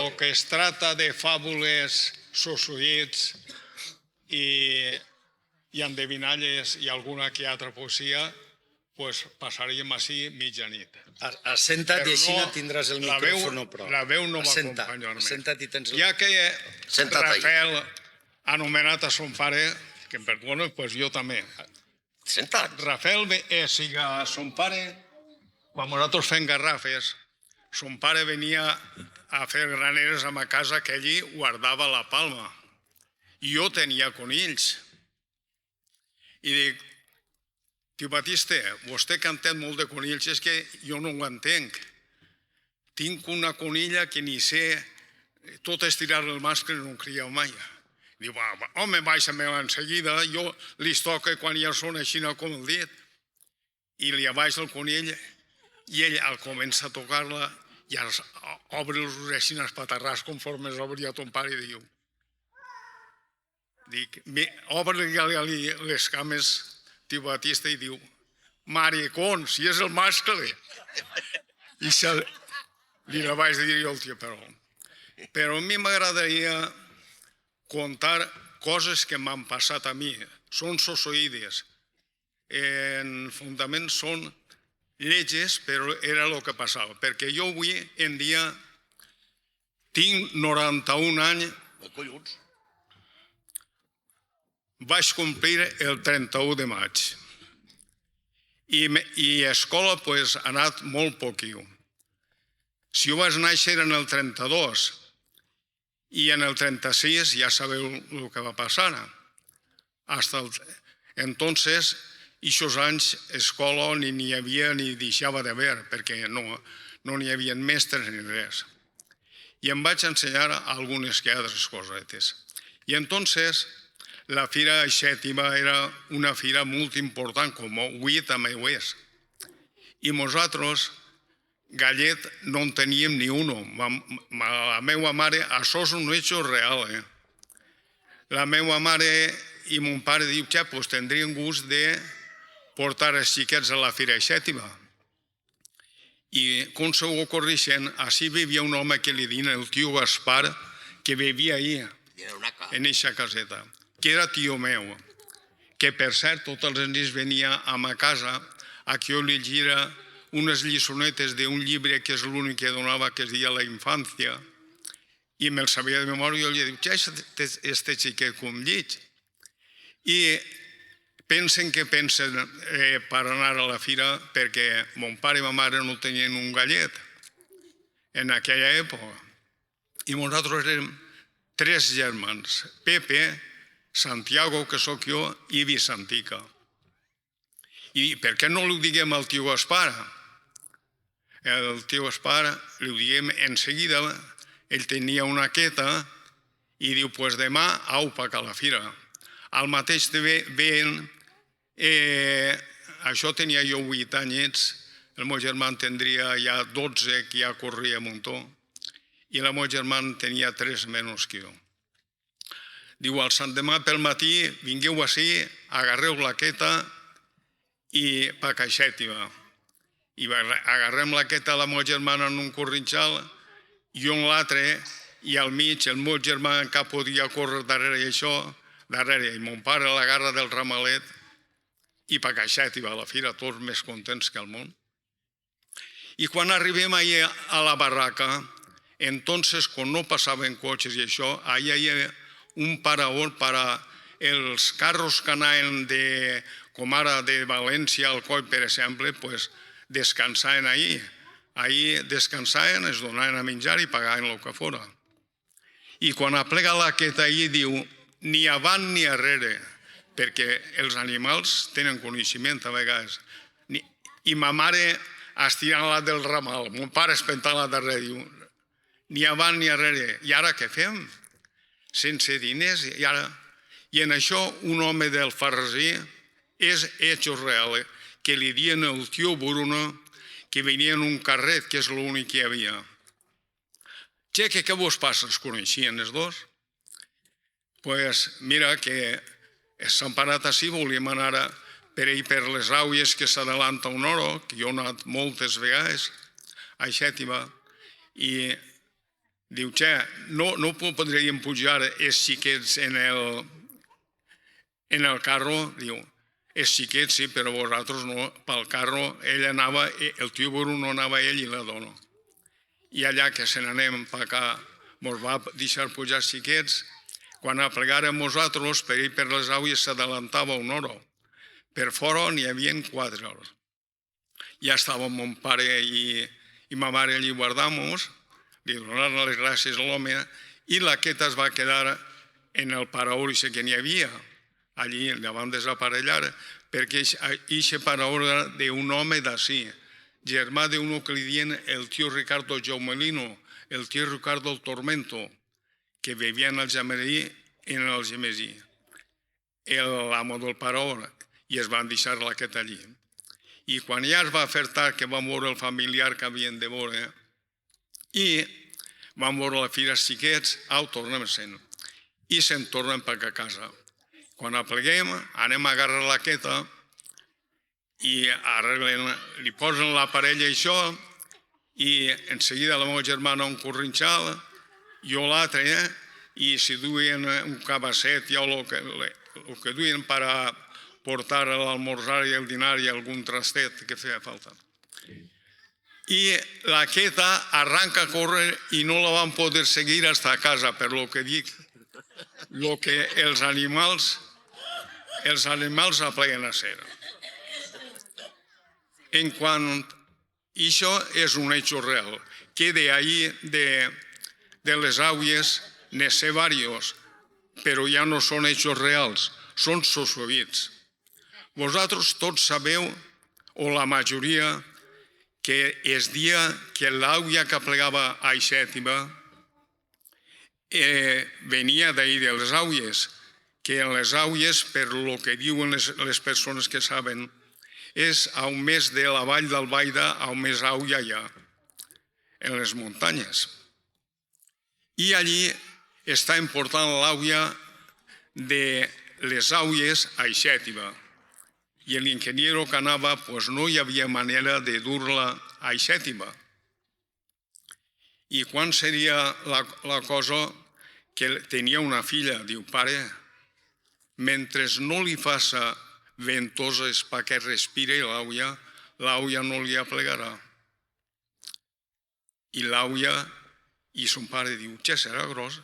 el que es trata de fàbules, sossuïts i endevinalles i alguna que altra poesia, doncs passaríem així mitjanit. Assenta't i així no tindràs el micròfon a prop. La veu no m'acompanya. Assenta't i tens el... Ja que Rafael ha anomenat a son pare, que em perdona, doncs jo també. Senta't. Rafael siga son pare, quan nosaltres fem garrafes, son pare venia a fer graneres a ma casa que allí guardava la palma. I jo tenia conills. I dic, tio Batiste, vostè que entén molt de conills, és que jo no ho entenc. Tinc una conilla que ni sé, tot estirar el mascle no cria mai. Diu, home, baixa-me-la enseguida, jo li toca quan ja són així com el dit. I li abaixa el conill i ell al comença a tocar-la i obre els oreixins espaterrats conforme s'obria ton pare i diu, obre-li les cames, tio Batista, i diu, maricón, si és el mascle. I li la vaig dir jo al tio, però a mi m'agradaria contar coses que m'han passat a mi. Són sosoides. En fundament són lleges, però era el que passava. Perquè jo avui en dia tinc 91 anys. Vaig complir el 31 de maig. I a escola ha anat molt poquiu. Si jo vaig néixer en el 32 i en el 36 ja sabeu el que va passar. Entonces, aquests anys, escola ni n'hi havia ni deixava d'haver, perquè no n'hi havia mestres ni res. I em vaig ensenyar algunes que altres cosetes. I entonces, la fira xètima era una fira molt important, com avui també ho és. I nosaltres, gallet, no en teníem ni uno. La meva mare, això és un hecho real. La meva mare i mon pare diu que tindrien gust de portar els xiquets a la fira xètima. I com se ho correixen, així vivia un home que li diuen el tio Gaspar, que vivia ahí, en eixa caseta, que era tio meu, que per cert tots els nits venia a ma casa a que jo li llegira unes lliçonetes d'un llibre que és l'únic que donava, que es deia La infància, i me'l sabia de memòria, i jo li dic, ja este xiquet com lleig. I pensen per anar a la fira perquè mon pare i ma mare no tenien un gallet en aquella època. I nosaltres érem 3 germans, Pepe, Santiago, que sóc jo, i Vicentica. I per què no li diguem al tio Gaspar? El tio Gaspar li diguem en seguida, ell tenia una queta i diu, doncs demà aupa a la fira. Al mateix ben, això tenia jo 8 anyets, el meu germà en tindria ja 12, que ja corria un muntó, i la meva germana tenia 3 menys que jo. Diu, al sant demà pel matí, vingueu així, agarreu la queta i pa caixètima. I agarrem la queta a la meva germana en un corrinxal, i en l'altre, i al mig, el meu germà encara podia córrer darrere d'això, darrere, i mon pare a la garra del ramalet, i pa caixètima a la fira, tots més contents que el món. I quan arribem allà a la barraca, entonces, quan no passaven cotxes i això, allà hi havia un paraón para els carros que anaven com ara de València al Coll, per exemple, descansaven allí. Allí descansaven, es donaven a menjar i pagaven el que fora. I quan aplega la queta allí diu, ni avant ni arrere, perquè els animals tenen coneixement a vegades. I ma mare estirant-la del ramal, mon pare espentant-la darrere, diu, ni avant ni arrere. I ara què fem? Sense diners. I en això un home del Farresí és hecho real, que li dien el tio Bruno, que venia en un carret, que és l'únic que hi havia. Che, què vos passa? Es coneixien els dos? Doncs mira que s'han parat així, volíem anar per ahir per les Aules, que s'adalanta una hora, que jo he anat moltes vegades, a Xètiva, i diu, che, no podríem pujar els xiquets en el carro? Diu, els xiquets sí, però vosaltres no. Pel carro ell anava, el tio Bruno anava ell i la dona. I allà que se n'anem per acá, ens va deixar pujar els xiquets. Quan aplegàrem nosaltres, per ir per les aules s'adelantava una hora. Per fora n'hi havia 4 hores. Ja estava mon pare i ma mare allí guardant-nos, li donaven les gràcies a l'home, i l'Aqueta es va quedar en el paraula que n'hi havia. Allí la van desaparellar, perquè aquest paraula era d'un home d'ací, germà d'un que li diuen el tio Ricardo Jaumelino, el tio Ricardo el Tormento, que vivia en el Gemesí, l'amo del paraula, i es van deixar l'Aqueta allí. I quan ja es va fer tard, que vam veure el familiar que havien de veure, i vam veure la fira els xiquets, au, tornem-se'n. I se'n tornen per a casa. Quan apleguem, anem a agarrar l'Aqueta i li posen la parella i això, i en seguida la meva germana un corrinxal, jo l'altre, i si duien un cabasset o el que duien per a portar l'almorzar i el dinar i algun trastet que feia falta. I l'Aqueta arranca a córrer i no la van poder seguir fins a casa, per lo que dic, que els animals apleguen a ser. En quant això és un hecho real, que de ahí, de les aules, ne sé varios, però ja no són hechos reals, són sosovits. Vosaltres tots sabeu, o la majoria, que el dia que l'àvia que aplegava a Xètiva venia d'ahir de les aules, que en les aules, per lo que diuen les persones que saben, és a un mes de la vall d'Albaida, a un mes àvia allà, en les muntanyes. I allí està important l'àvia de les aules a Xètiva. I l'ingeniero que anava, no hi havia manera de dur-la a Xètiva. I quan seria la cosa que tenia una filla, diu, pare, mentre no li faça ventoses perquè respiri l'àvia no li aplegarà. I l'àvia, i son pare diu, ja serà gros,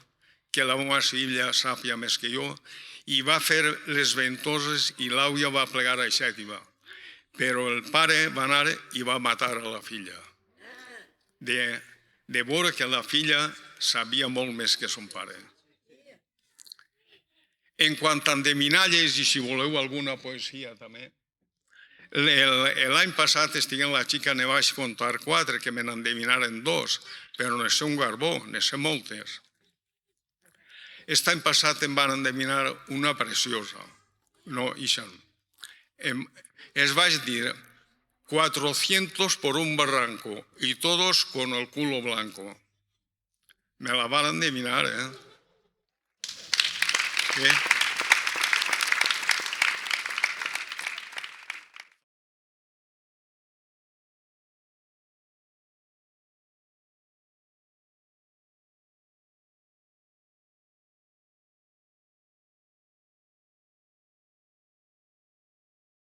que la meva filla sàpia més que jo, i va fer les ventoses i l'àvia va plegar a Xètiva. Però el pare va anar i va matar a la filla. De veure que la filla sabia molt més que son pare. En quant a endevinalles, i si voleu alguna poesia també, l'any passat estiguent la xica ne vaig contar 4, que me n'endevinaren 2, però ne sé un garbó, ne sé moltes. Aquest any passat em van endevinar una preciosa. No, ixa no. Es vaig dir 400 por un barranco y todos con el culo blanco. Me la van endevinar, ¿eh?